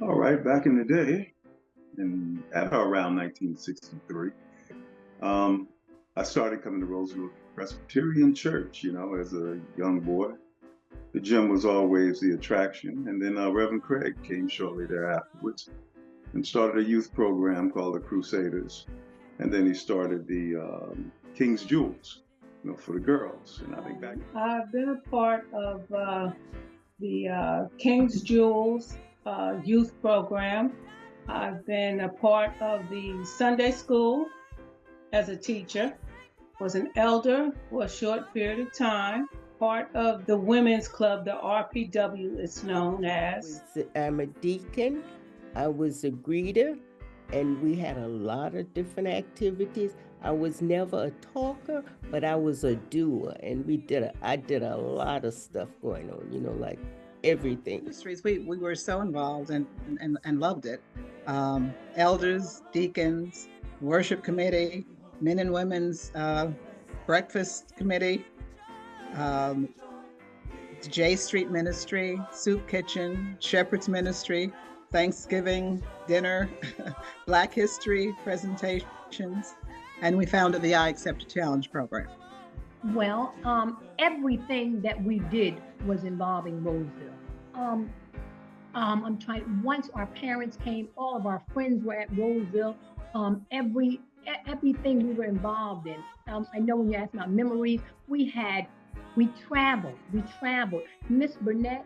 All right, back in the day, at around 1963, um, I started coming to Roseville Presbyterian Church, as a young boy. The gym was always the attraction. And then Reverend Craig came shortly thereafterwards and started a youth program called the Crusaders. And then he started the King's Jewels, for the girls. And I think back. I've been a part of the King's Jewels youth program. I've been a part of the Sunday school as a teacher, was an elder for a short period of time, part of the women's club, the RPW it's known as. I'm a deacon, I was a greeter, and we had a lot of different activities. I was never a talker, but I was a doer, and I did a lot of stuff going on, like everything. Ministries, we were so involved and loved it. Elders, deacons, worship committee, men and women's breakfast committee, J Street Ministry, Soup Kitchen, Shepherd's Ministry, Thanksgiving dinner, Black History presentations, and we founded the I Accept a Challenge program. Well, everything that we did was involving Roseville. Once our parents came, all of our friends were at Roseville. Everything we were involved in. I know when you ask about memories, we traveled. Miss Burnett,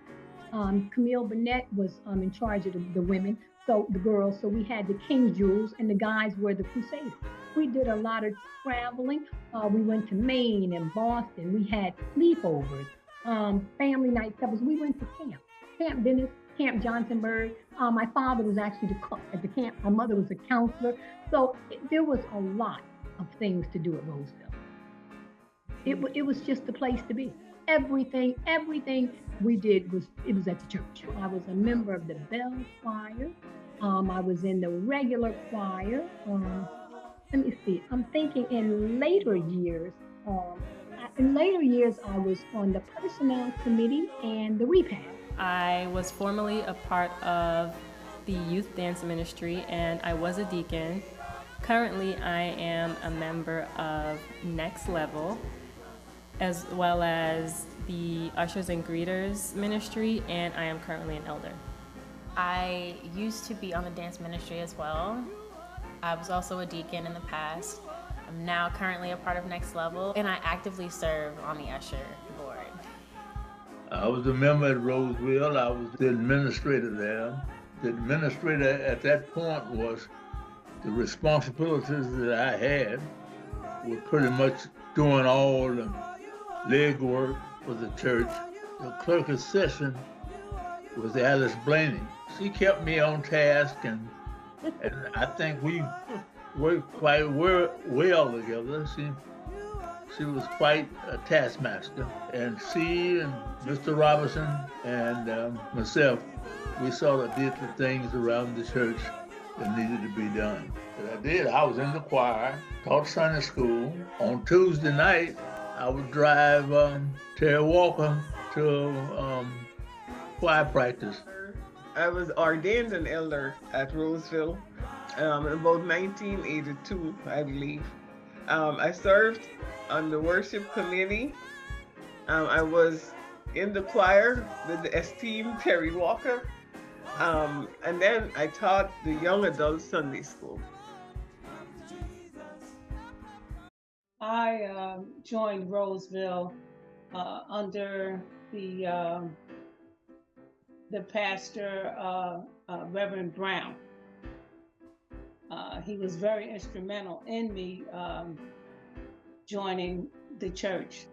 Camille Burnett was in charge of the women, so the girls. So we had the King's Jewels, and the guys were the Crusaders. We did a lot of traveling. We went to Maine and Boston. We had sleepovers, family night suppers. We went to Camp Dennis, Camp Johnsonburg. My father was actually the cook at the camp. My mother was a counselor. So there was a lot of things to do at Roseville. It was just the place to be. Everything we did was at the church. I was a member of the bell choir. I was in the regular choir. Let me see. I'm thinking in later years. I was on the personnel committee and the repast. I was formerly a part of the youth dance ministry, and I was a deacon. Currently, I am a member of Next Level, as well as the Ushers and Greeters ministry, and I am currently an elder. I used to be on the dance ministry as well. I was also a deacon in the past. I'm now currently a part of Next Level, and I actively serve on the Usher board. I was a member at Roseville. I was the administrator there. The administrator at that point was the responsibilities that I had were pretty much doing all the legwork for the church. The clerk of session was Alice Blaney. She kept me on task, and I think we worked quite well together. She was quite a taskmaster, and she and Mr. Robinson and myself, we sort of did the things around the church that needed to be done. But I did. I was in the choir, taught Sunday school. On Tuesday night, I would drive Terry Walker to choir practice. I was ordained an elder at Roseville in about 1982, I believe. I served on the worship committee. I was in the choir with the esteemed Terry Walker. And then I taught the young adult Sunday school. I joined Roseville under the pastor, Reverend Brown. He was very instrumental in me joining the church,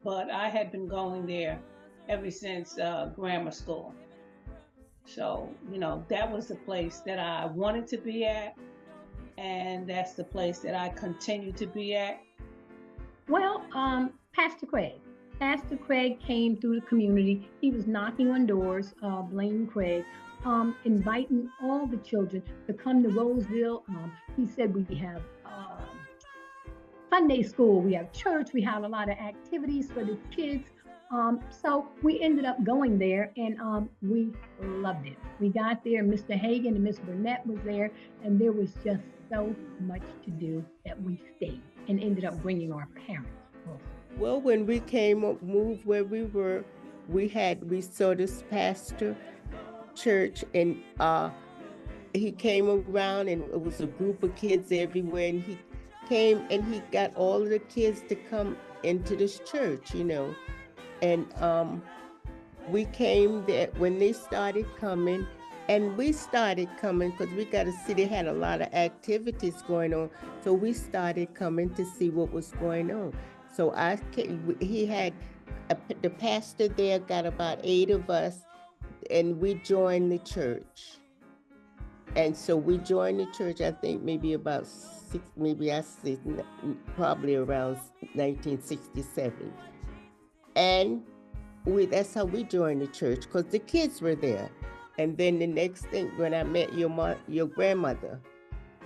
but I had been going there ever since grammar school. So, that was the place that I wanted to be at, and that's the place that I continue to be at. Well, Pastor Craig came through the community. He was knocking on doors, Blaine Craig, inviting all the children to come to Roseville. He said we have Sunday school, we have church, we have a lot of activities for the kids. So we ended up going there, and we loved it. We got there, Mr. Hagan and Miss Burnett was there, and there was just so much to do that we stayed and ended up bringing our parents also. Well, when we moved where we were, we saw this pastor church, and he came around, and it was a group of kids everywhere, and he came and he got all of the kids to come into this church, and we came there when they started coming, and we started coming because we got to see they had a lot of activities going on, so we started coming to see what was going on. So the pastor there got about 8 of us, and we joined the church. And so we joined the church, I think maybe about probably around 1967. And that's how we joined the church, because the kids were there. And then the next thing, when I met your grandmother,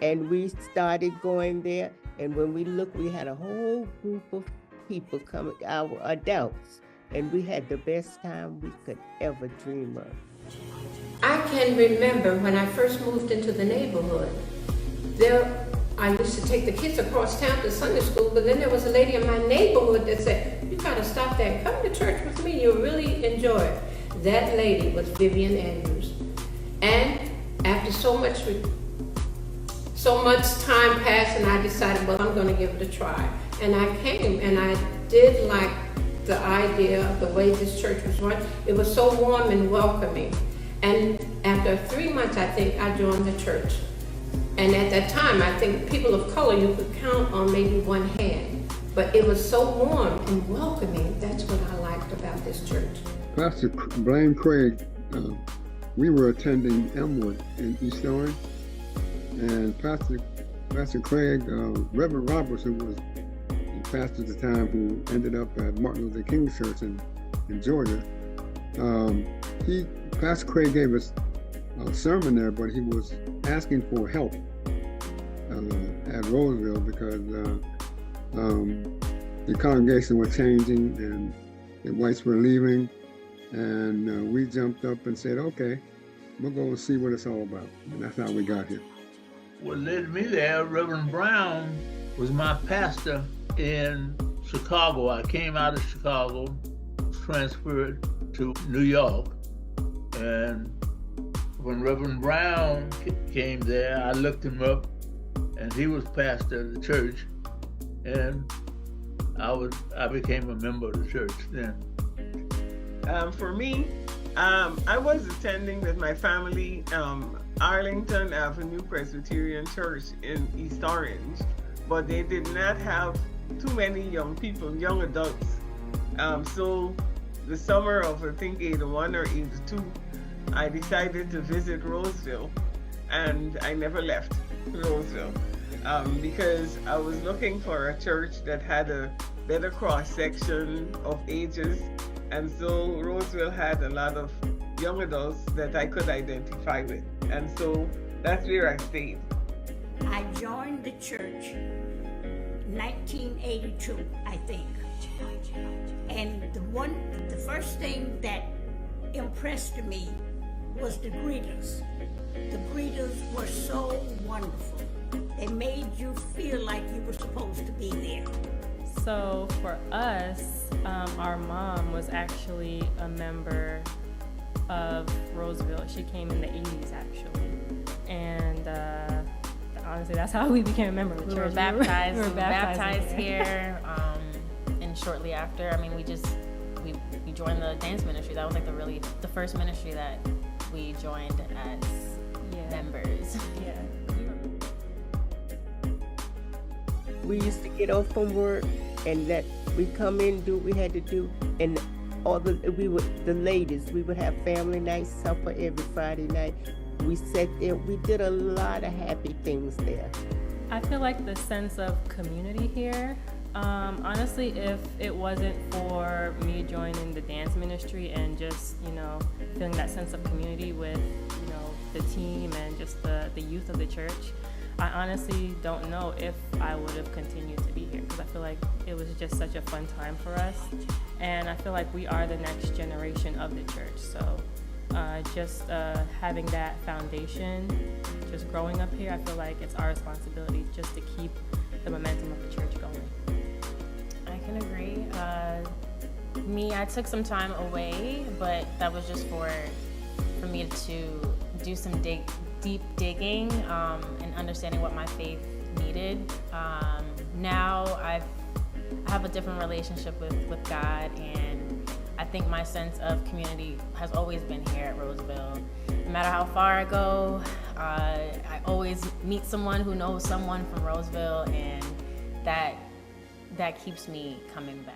and we started going there, and when we looked, we had a whole group of people coming, our adults, and we had the best time we could ever dream of. I can remember when I first moved into the neighborhood, I used to take the kids across town to Sunday school, but then there was a lady in my neighborhood that said, "You gotta stop there and come to church with me, you'll really enjoy it." That lady was Vivian Andrews. And after so much time passed, and I decided, well, I'm gonna give it a try. And I came, and I did like the idea of the way this church was run. It was so warm and welcoming. And after 3 months, I think, I joined the church. And at that time, I think people of color, you could count on maybe one hand. But it was so warm and welcoming. That's what I liked about this church. Pastor Blaine Craig, we were attending Elmwood in East Orange. And Pastor Craig, Reverend Roberts, who was the pastor at the time, who ended up at Martin Luther King's church in Georgia, Pastor Craig gave us a sermon there, but he was asking for help at Roseville because the congregation was changing and the whites were leaving, and we jumped up and said, "Okay, we'll go and see what it's all about," and that's how we got here. What led me there, Reverend Brown was my pastor in Chicago. I came out of Chicago, transferred to New York, and when Reverend Brown came there, I looked him up, and he was pastor of the church, and I became a member of the church then. For me, I was attending with my family Arlington Avenue Presbyterian Church in East Orange, but they did not have too many young people, young adults. So the summer of, I think, 81 or 82, I decided to visit Roseville, and I never left Roseville because I was looking for a church that had a better cross-section of ages, and so Roseville had a lot of young adults that I could identify with, and so that's where I stayed. I joined the church 1982, I think, and the first thing that impressed me was the greeters. The greeters were so wonderful. They made you feel like you were supposed to be there. So for us, our mom was actually a member of Roseville. She came in the 80s actually. And honestly, that's how we became a member of the church. We were baptized here. And shortly after, we joined the dance ministry. That was like the first ministry that we joined as members. Yeah. We used to get off from work and that we come in, do what we had to do, and the ladies, we would have family night supper every Friday night. We sat there, we did a lot of happy things there. I feel like the sense of community here, honestly, if it wasn't for me joining the dance ministry and just, feeling that sense of community with, the team and just the youth of the church, I honestly don't know if I would have continued to be here, because I feel like it was just such a fun time for us. And I feel like we are the next generation of the church. So just having that foundation, just growing up here, I feel like it's our responsibility just to keep the momentum of the church going. I can agree. I took some time away, but that was just for me to do some deep digging and understanding what my faith needed. Now I have a different relationship with God, and I think my sense of community has always been here at Roseville. No matter how far I go, I always meet someone who knows someone from Roseville, and that keeps me coming back.